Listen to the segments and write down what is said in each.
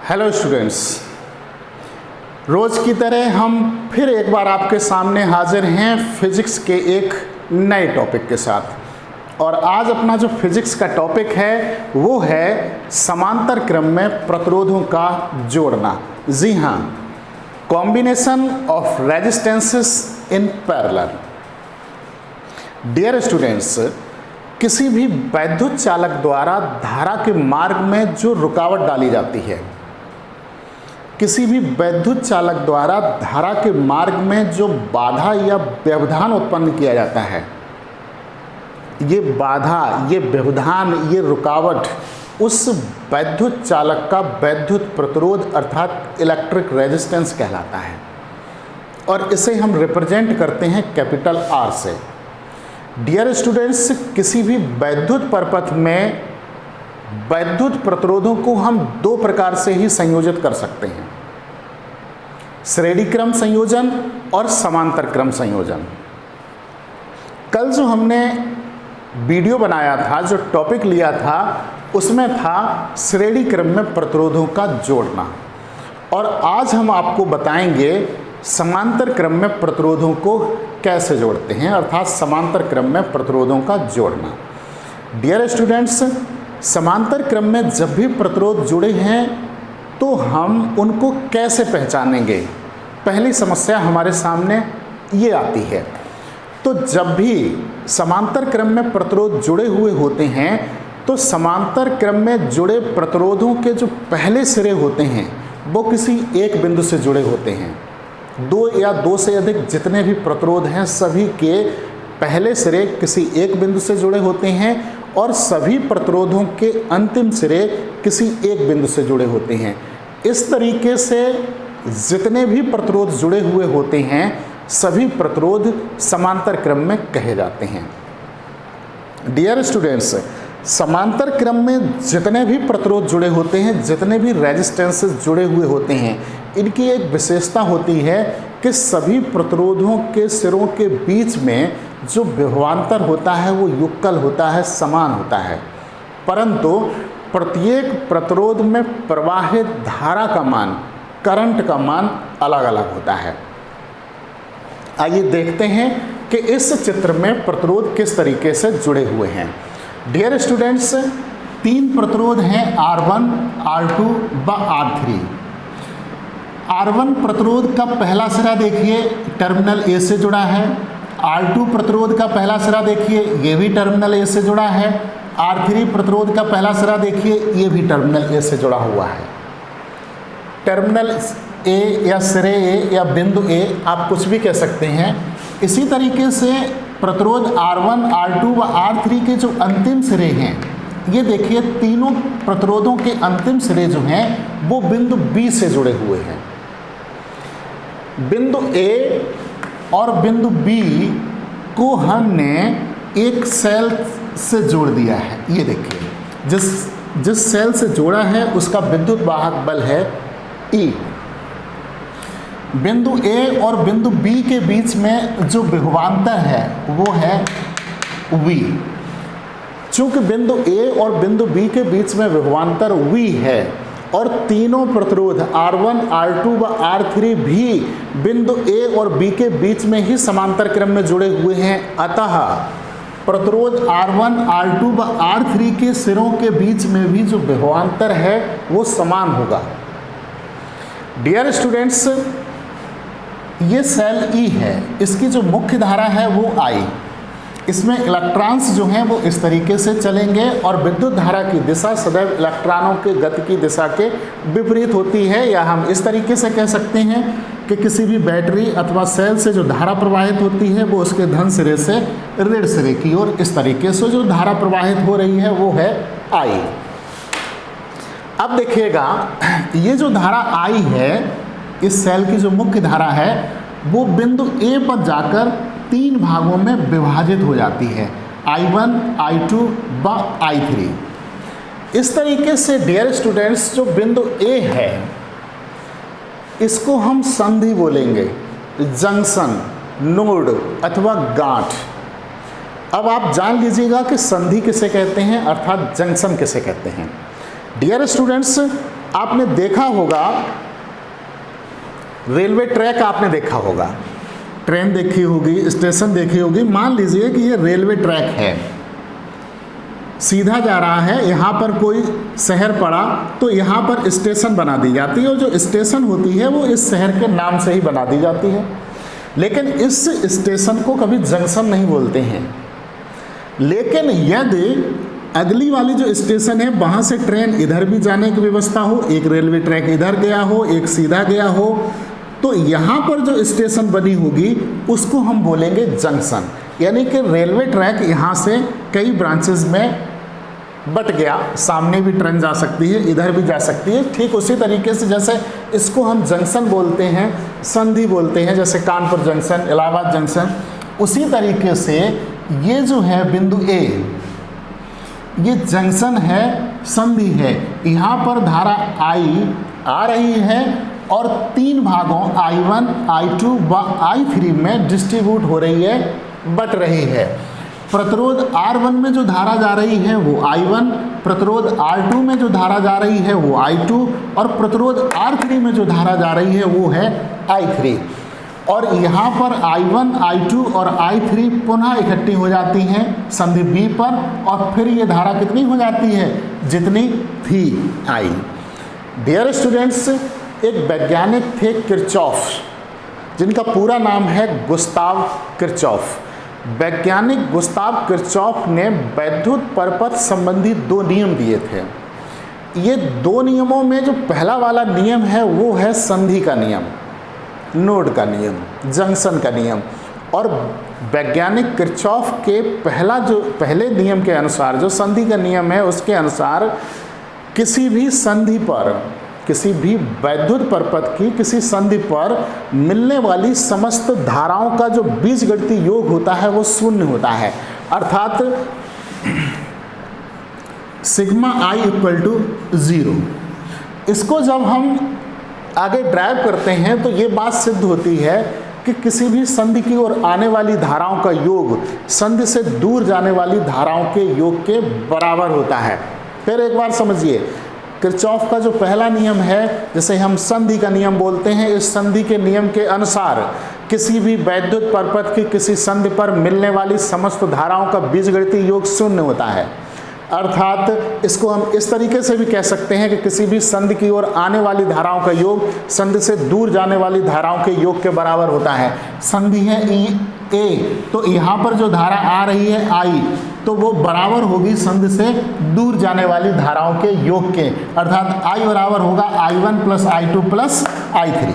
Hello students, रोज़ की तरह हम फिर एक बार आपके सामने हाजिर हैं फिज़िक्स के एक नए टॉपिक के साथ। और आज अपना जो फिज़िक्स का टॉपिक है वो है समांतर क्रम में प्रतिरोधों का जोड़ना। जी हाँ, combination of resistances in parallel. Dear students, किसी भी वैद्युत चालक द्वारा धारा के मार्ग में जो रुकावट डाली जाती है, किसी भी वैद्युत चालक द्वारा धारा के मार्ग में जो बाधा या व्यवधान उत्पन्न किया जाता है, ये बाधा, ये व्यवधान, ये रुकावट उस वैद्युत चालक का वैद्युत प्रतिरोध अर्थात इलेक्ट्रिक रेजिस्टेंस कहलाता है। और इसे हम रिप्रेजेंट करते हैं कैपिटल आर से। डियर स्टूडेंट्स, किसी भी वैद्युत परपथ में वैद्युत प्रतिरोधों को हम दो प्रकार से ही संयोजित कर सकते हैं, श्रेणी क्रम संयोजन और समांतर क्रम संयोजन। कल जो हमने वीडियो बनाया था, जो टॉपिक लिया था, उसमें था श्रेणी क्रम में प्रतिरोधों का जोड़ना। और आज हम आपको बताएंगे समांतर क्रम में प्रतिरोधों को कैसे जोड़ते हैं, अर्थात समांतर क्रम में प्रतिरोधों का जोड़ना। डियर स्टूडेंट्स, समांतर क्रम में जब भी प्रतिरोध जुड़े हैं तो हम उनको कैसे पहचानेंगे? पहली समस्या हमारे सामने ये आती है। तो जब भी समांतर क्रम में प्रतिरोध जुड़े हुए होते हैं तो समांतर क्रम में जुड़े प्रतिरोधों के जो पहले सिरे होते हैं वो किसी एक बिंदु से जुड़े होते हैं। दो या दो से अधिक जितने भी प्रतिरोध हैं सभी के पहले सिरे किसी एक बिंदु से जुड़े होते हैं और सभी प्रतिरोधों के अंतिम सिरे किसी एक बिंदु से जुड़े होते हैं। इस तरीके से जितने भी प्रतिरोध जुड़े हुए होते हैं सभी प्रतिरोध समांतर क्रम में कहे जाते हैं। डियर स्टूडेंट्स, समांतर क्रम में जितने भी प्रतिरोध जुड़े होते हैं, जितने भी रेजिस्टेंसेस जुड़े हुए होते हैं, इनकी एक विशेषता होती है कि सभी प्रतिरोधों के सिरों के बीच में जो विभवांतर होता है वो युगल होता है, समान होता है। परंतु प्रत्येक प्रतिरोध में प्रवाहित धारा का मान, करंट का मान अलग अलग होता है। आइए देखते हैं कि इस चित्र में प्रतिरोध किस तरीके से जुड़े हुए हैं। डियर स्टूडेंट्स, तीन प्रतिरोध हैं R1, R2 व R3। R1 प्रतिरोध का पहला सिरा देखिए टर्मिनल A से जुड़ा है। R2 प्रतिरोध का पहला सिरा देखिए, ये भी टर्मिनल A से जुड़ा है। R3 प्रतिरोध का पहला सिरा देखिए, ये भी टर्मिनल A से जुड़ा हुआ है। टर्मिनल A या सिरे A या बिंदु A आप कुछ भी कह सकते हैं। इसी तरीके से प्रतिरोध R1, R2 व R3 के जो अंतिम सिरे हैं, ये देखिए तीनों प्रतिरोधों के अंतिम सिरे जो हैं वो बिंदु B से जुड़े हुए हैं। बिंदु A और बिंदु B को हमने एक सेल से जोड़ दिया है। ये देखिए जिस सेल से जोड़ा है उसका विद्युत वाहक बल है E। बिंदु A और बिंदु B के बीच में जो विभवांतर है वो है V। चूंकि बिंदु A और बिंदु B के बीच में विभवांतर V है और तीनों प्रतिरोध R1, R2 व R3 भी बिंदु A और B के बीच में ही समांतर क्रम में जुड़े हुए हैं, अतः प्रतिरोध R1, R2 व R3 के सिरों के बीच में भी जो विभवांतर है वो समान होगा। डियर स्टूडेंट्स, ये सेल E है, इसकी जो मुख्य धारा है वो I। इसमें इलेक्ट्रॉन्स जो हैं वो इस तरीके से चलेंगे और विद्युत धारा की दिशा सदैव इलेक्ट्रॉनों के गति की दिशा के विपरीत होती है। या हम इस तरीके से कह सकते हैं कि किसी भी बैटरी अथवा सेल से जो धारा प्रवाहित होती है वो उसके धन सिरे से ऋण सिरे की ओर इस तरीके से जो धारा प्रवाहित हो रही है वो है I। अब देखिएगा, ये जो धारा I है, इस सेल की जो मुख्य धारा है वो बिंदु A पर जाकर तीन भागों में विभाजित हो जाती है, I1, I2 व I3। इस तरीके से डियर स्टूडेंट्स, जो बिंदु A है इसको हम संधि बोलेंगे, जंक्शन, नोड अथवा गांठ। अब आप जान लीजिएगा कि संधि किसे कहते हैं अर्थात जंक्शन किसे कहते हैं। डियर स्टूडेंट्स, आपने देखा होगा, रेलवे ट्रैक आपने देखा होगा, ट्रेन देखी होगी, स्टेशन देखी होगी। मान लीजिए कि ये रेलवे ट्रैक है, सीधा जा रहा है, यहाँ पर कोई शहर पड़ा तो यहाँ पर स्टेशन बना दी जाती है, और जो स्टेशन होती है वो इस शहर के नाम से ही बना दी जाती है। लेकिन इस स्टेशन को कभी जंक्शन नहीं बोलते हैं। लेकिन यदि अगली वाली जो स्टेशन है वहाँ से ट्रेन इधर भी जाने की व्यवस्था हो, एक रेलवे ट्रैक इधर गया हो, एक सीधा गया हो, तो यहाँ पर जो स्टेशन बनी होगी उसको हम बोलेंगे जंक्शन। यानी कि रेलवे ट्रैक यहाँ से कई ब्रांचेस में बट गया, सामने भी ट्रेन जा सकती है, इधर भी जा सकती है। ठीक उसी तरीके से जैसे इसको हम जंक्शन बोलते हैं, संधि बोलते हैं, जैसे कानपुर जंक्शन, इलाहाबाद जंक्शन, उसी तरीके से ये जो है बिंदु ए, ये जंक्शन है, संधि है। यहाँ पर धारा I आ रही है और तीन भागों I1, I2 व I3 में डिस्ट्रीब्यूट हो रही है, बट रही है। प्रतिरोध R1 में जो धारा जा रही है वो I1, प्रतिरोध R2 में जो धारा जा रही है वो I2, और प्रतिरोध R3 में जो धारा जा रही है वो है I3। और यहाँ पर I1, I2 और I3 पुनः इकट्ठी हो जाती हैं संधि B पर, और फिर ये धारा कितनी हो जाती है, जितनी थी I। डियर स्टूडेंट्स, एक वैज्ञानिक थे किरचॉफ, जिनका पूरा नाम है गुस्ताव किरचॉफ। वैज्ञानिक गुस्ताव किरचॉफ ने वैद्युत परपथ संबंधी दो नियम दिए थे। ये दो नियमों में जो पहला वाला नियम है वो है संधि का नियम, नोड का नियम, जंक्शन का नियम। और वैज्ञानिक किरचॉफ के पहले नियम के अनुसार, जो संधि का नियम है उसके अनुसार, किसी भी संधि पर, किसी भी वैद्युत परपथ की किसी संधि पर मिलने वाली समस्त धाराओं का जो बीजगणितीय योग होता है वो शून्य होता है। अर्थात सिग्मा I इक्वल टू 0। इसको जब हम आगे ड्राइव करते हैं तो ये बात सिद्ध होती है कि किसी भी संधि की ओर आने वाली धाराओं का योग संधि से दूर जाने वाली धाराओं के योग के बराबर होता है। फिर एक बार समझिए, किरचॉफ का जो पहला नियम है, जिसे हम संधि का नियम बोलते हैं, इस संधि के नियम के अनुसार किसी भी वैद्युत परपथ की किसी संधि पर मिलने वाली समस्त धाराओं का बीजगणितीय योग शून्य होता है। अर्थात इसको हम इस तरीके से भी कह सकते हैं कि किसी भी संधि की ओर आने वाली धाराओं का योग संधि से दूर जाने वाली धाराओं के योग के बराबर होता है। संधि है ए, तो यहाँ पर जो धारा आ रही है I, तो वो बराबर होगी संधि से दूर जाने वाली धाराओं के योग के। अर्थात I बराबर होगा I1 plus I2 plus I3।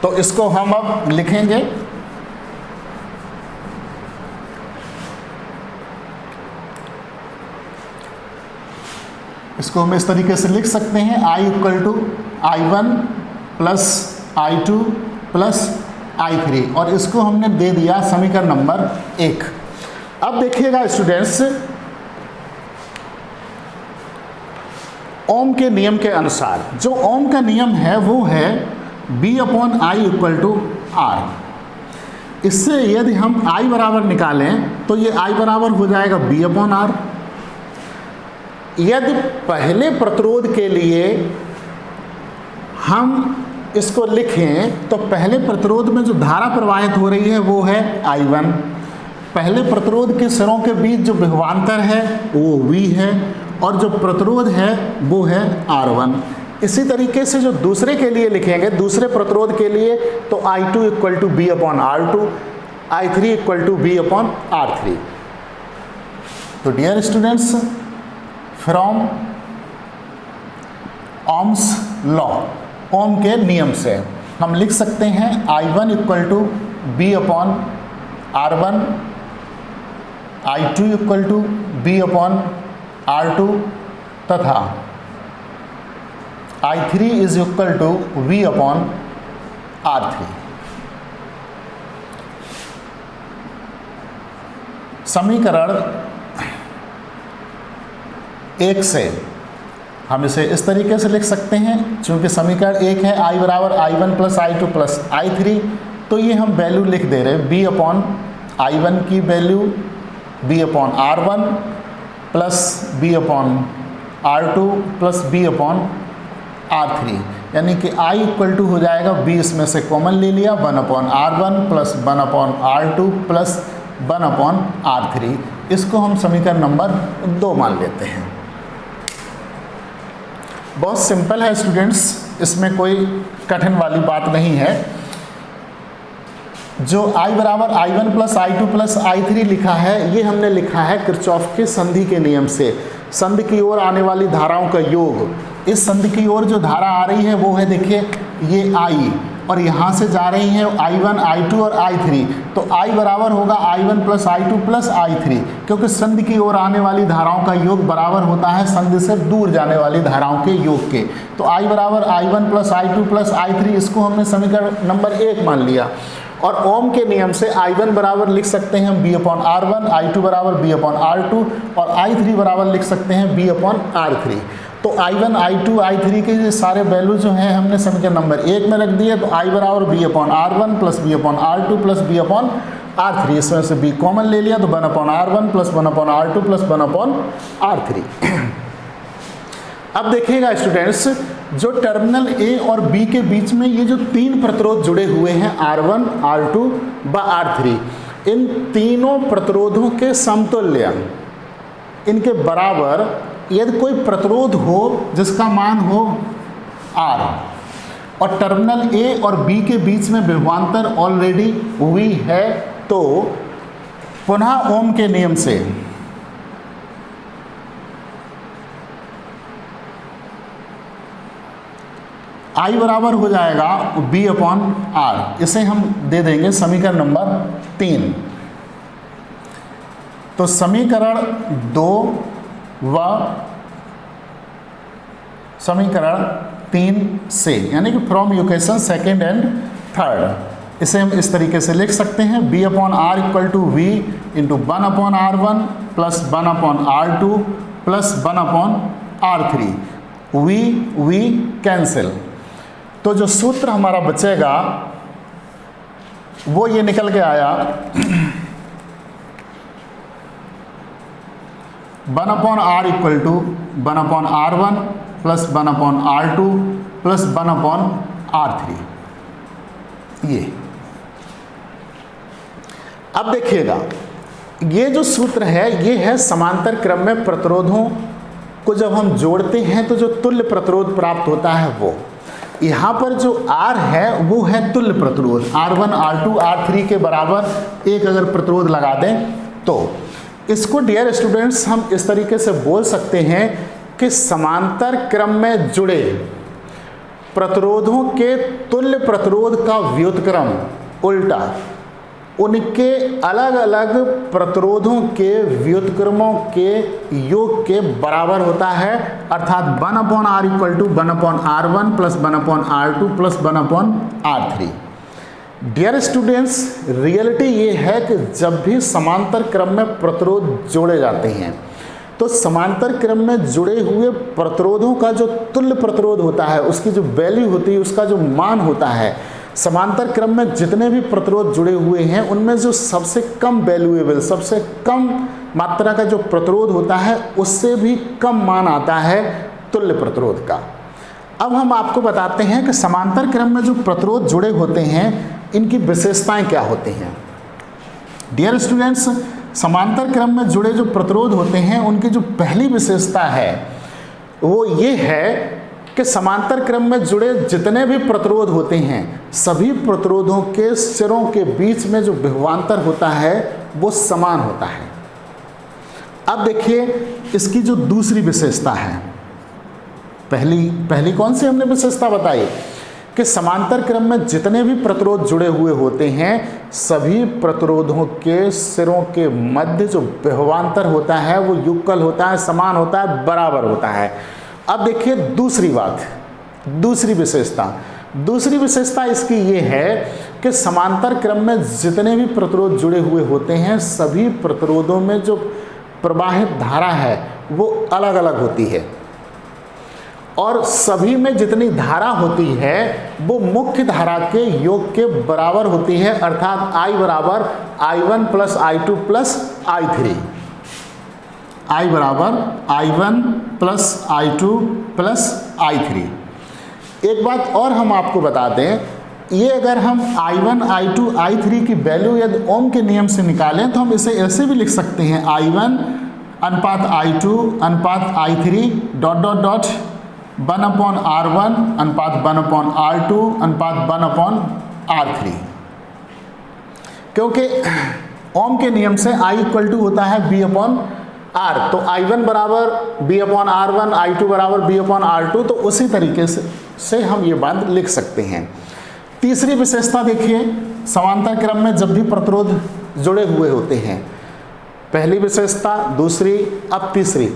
तो इसको हम अब लिखेंगे, इसको हम इस तरीके से लिख सकते हैं, I equal to I1 plus I2 plus I3, और इसको हमने दे दिया समीकरण नंबर 1। अब देखिएगा स्टूडेंट्स, ओम के नियम के अनुसार जो ओम का नियम है वो है B upon I equal to R। इससे यदि हम I बराबर निकालें तो ये I बराबर हो जाएगा B अपॉन R। यदि पहले प्रतिरोध के लिए हम इसको लिखें तो पहले प्रतिरोध में जो धारा प्रवाहित हो रही है वो है I1। पहले प्रतिरोध के सिरों के बीच जो विभवांतर है वो V है, और जो प्रतिरोध है वो है R1। इसी तरीके से जो दूसरे के लिए लिखेंगे, दूसरे प्रतिरोध के लिए, तो I2 equal to B upon R2, I3 equal to B upon R3। तो dear students, from Ohm's law, Ohm के नियम से हम लिख सकते हैं I1 equal to B upon R1, I2 equal to B upon R2 तथा I3 is equal to V upon R3। समीकरण 1 से हम इसे इस तरीके से लिख सकते हैं, चूंकि समीकरण 1 है I बराबर I1 plus I2 plus I3, तो ये हम वैल्यू लिख दे रहे हैं B अपॉन I1 की value B upon R1 plus B upon R2 plus B upon R3, यानी कि I इक्वल टू हो जाएगा B, इसमें से कॉमन ले लिया, 1 upon R1 plus 1 upon R2 plus 1 upon R3। इसको हम समीकरण नंबर 2 मान लेते हैं। बहुत सिंपल है स्टूडेंट्स, इसमें कोई कठिन वाली बात नहीं है। जो I बराबर I1 plus I2 plus I3 लिखा है, ये हमने लिखा है किरचॉफ के संधि के नियम से। संधि की ओर आने वाली धाराओं का योग, इस संधि की ओर जो धारा आ रही है वो है, देखिए ये I, और यहाँ से जा रही है I1, I2 और I3, तो I बराबर होगा I1 plus I2 plus I3, क्योंकि संधि की ओर आने वाली धाराओं का योग बराबर होता है संधि से दूर जाने वाली धाराओं के योग के। तो I बराबर I1 plus I2 plus I3, इसको हमने समीकरण नंबर 1 मान लिया। और ओम के नियम से I1 बराबर लिख सकते हैं B अपॉन R1, I2 बराबर B अपॉन R2 और I3 बराबर लिख सकते हैं B अपॉन R3। तो I1, I2, I3 के ये सारे वैल्यू जो हैं हमने समीकरण नंबर 1 में रख दिए। तो I बराबर B upon R1 plus B upon R2 plus B upon R3, इसमें से B कॉमन ले लिया, तो 1 upon R1 plus 1 upon R2 plus 1 upon R3। अब देखिएगा स्टूडेंट्स, जो टर्मिनल A और B के बीच में ये जो 3 प्रतिरोध जुड़े हुए हैं R1, R2 व R3, इन तीनों प्रतिरोधों के समतुल्य, इनके बराबर यदि कोई प्रतिरोध हो जिसका मान हो R, और टर्मिनल A और B के बीच में विभवांतर ऑलरेडी हुई है, तो पुनः ओम के नियम से I बराबर हो जाएगा B अपॉन R। इसे हम दे देंगे समीकरण नंबर 3। तो समीकरण 2 व समीकरण 3 से, यानी कि from equation second and third, इसे हम इस तरीके से लिख सकते हैं, B upon R equal to V into 1 upon R1 plus 1 upon R2 plus 1 upon R3। V cancel, तो जो सूत्र हमारा बचेगा वो ये निकल के आया, 1 upon R equal to 1 upon R1 plus 1 upon R2 plus 1 upon R3। ये अब देखिएगा, ये जो सूत्र है ये है समांतर क्रम में प्रतिरोधों को जब हम जोड़ते हैं तो जो तुल्य प्रतिरोध प्राप्त होता है वो। यहाँ पर जो R है वो है तुल्य प्रतिरोध, R1, R2, R3 के बराबर एक अगर प्रतिरोध लगा दें तो इसको डियर स्टूडेंट्स हम इस तरीके से बोल सकते हैं कि समांतर क्रम में जुड़े प्रतिरोधों के तुल्य प्रतिरोध का व्युत्क्रम उल्टा उनके अलग अलग प्रतिरोधों के व्युत्क्रमों के योग के बराबर होता है, अर्थात 1 upon R equal to 1 upon R1 plus 1 upon R2 plus 1 upon R3। Dear students, reality ये है कि जब भी समांतर क्रम में प्रतिरोध जोड़े जाते हैं तो समांतर क्रम में जुड़े हुए प्रतिरोधों का जो तुल्य प्रतिरोध होता है, उसकी जो वैल्यू होती है, उसका जो मान होता है, समांतर क्रम में जितने भी प्रतिरोध जुड़े हुए हैं उनमें जो सबसे कम वैल्यूएबल, सबसे कम मात्रा का जो प्रतिरोध होता है उससे भी कम मान आता है तुल्य प्रतिरोध का। अब हम आपको बताते हैं कि समांतर क्रम में जो प्रतिरोध जुड़े होते हैं इनकी विशेषताएं क्या होती हैं। डियर स्टूडेंट्स, समांतर क्रम में जुड़े जो प्रतिरोध होते हैं उनकी जो पहली विशेषता है वो ये है कि समांतर क्रम में जुड़े जितने भी प्रतिरोध होते हैं सभी प्रतिरोधों के सिरों के बीच में जो विभवांतर होता है वो समान होता है। अब देखिए इसकी जो दूसरी विशेषता है, पहली कौन सी हमने विशेषता बताई कि समांतर क्रम में जितने भी प्रतिरोध जुड़े हुए होते हैं सभी प्रतिरोधों के सिरों के मध्य जो विभवांतर होता है वो युगल होता है, समान होता है, बराबर होता है। अब देखिए दूसरी बात, दूसरी विशेषता इसकी ये है कि समांतर क्रम में जितने भी प्रतिरोध जुड़े हुए होते हैं सभी प्रतिरोधों में जो प्रवाहित धारा है वो अलग अलग होती है और सभी में जितनी धारा होती है वो मुख्य धारा के योग के बराबर होती है, अर्थात I बराबर I1 plus I2 plus I3। I बराबर I1 plus I2 plus I3। एक बात और हम आपको बता दें, ये अगर हम I1, I2, I3 की वैल्यू यदि ओम के नियम से निकालें तो हम इसे ऐसे भी लिख सकते हैं, I1 अनुपात I2 अनुपात I3 dot dot dot 1/R1 अनुपात 1/R2 अनुपात 1/R3। क्योंकि ओम के नियम से I इक्वल टू होता है B/R, तो I1 बराबर B/R1, I2 बराबर B/R2, तो उसी तरीके से हम ये बात लिख सकते हैं। तीसरी विशेषता देखिए, समांतर क्रम में जब भी प्रतिरोध जुड़े हुए होते हैं, पहली विशेषता, दूसरी, अब तीसरी।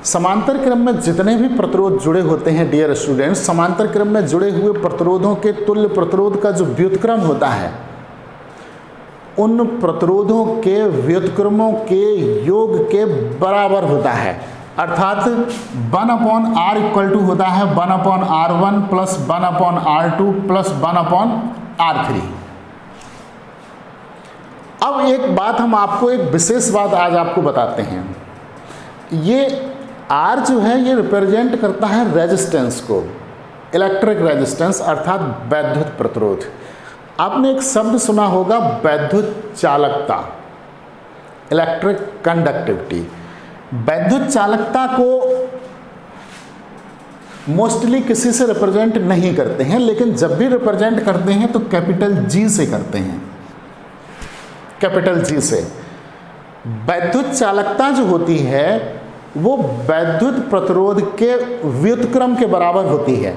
समांतर क्रम में जितने भी प्रतिरोध जुड़े होते हैं डियर स्टूडेंट्स, समांतर क्रम में जुड़े हुए प्रतिरोधों के तुल्य प्रतिरोध का जो व्युत्क्रम होता है, उन प्रतिरोधों के व्युत्क्रमों के योग के बराबर होता है। अर्थात 1/R इक्वल टू होता है 1/R1 plus 1/R2 plus 1/R3। अब एक बात हम आपको, एक विशेष बात आज आपको बताते हैं। ये R जो है ये रिप्रेजेंट करता है रेजिस्टेंस को, इलेक्ट्रिक रेजिस्टेंस अर्थात वैद्युत प्रतिरोध। आपने एक शब्द सुना होगा वैद्युत चालकता, इलेक्ट्रिक कंडक्टिविटी। वैद्युत चालकता को मोस्टली किसी से रिप्रेजेंट नहीं करते हैं, लेकिन जब भी रिप्रेजेंट करते हैं तो कैपिटल G से करते हैं, कैपिटल G से। वैद्युत चालकता जो होती है वो वैद्युत प्रतिरोध के व्युत्क्रम के बराबर होती है।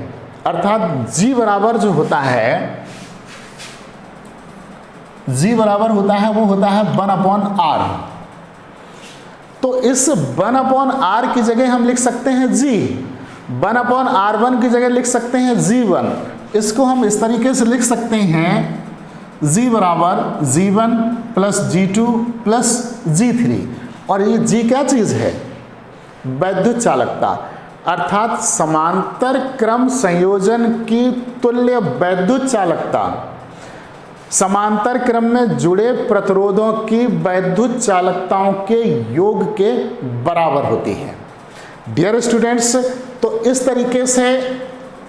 अर्थात G बराबर जो होता है, G बराबर होता है वो होता है 1/R। तो इस 1/R की जगह हम लिख सकते हैं G, 1/R1 की जगह लिख सकते हैं G1। इसको हम इस तरीके से लिख सकते हैं, G बराबर G1 plus G2 plus G3। और ये G क्या चीज़ है? वैद्युत चालकता, अर्थात समांतर क्रम संयोजन की तुल्य वैद्युत चालकता समांतर क्रम में जुड़े प्रतिरोधों की वैद्युत चालकताओं के योग के बराबर होती है। डियर स्टूडेंट्स, तो इस तरीके से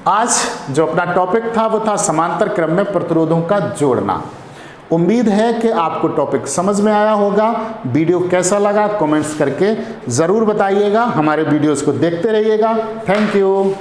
आज जो अपना टॉपिक था वो था समांतर क्रम में प्रतिरोधों का जोड़ना। उम्मीद है कि आपको टॉपिक समझ में आया होगा। वीडियो कैसा लगा कमेंट्स करके ज़रूर बताइएगा। हमारे वीडियोस को देखते रहिएगा। Thank you.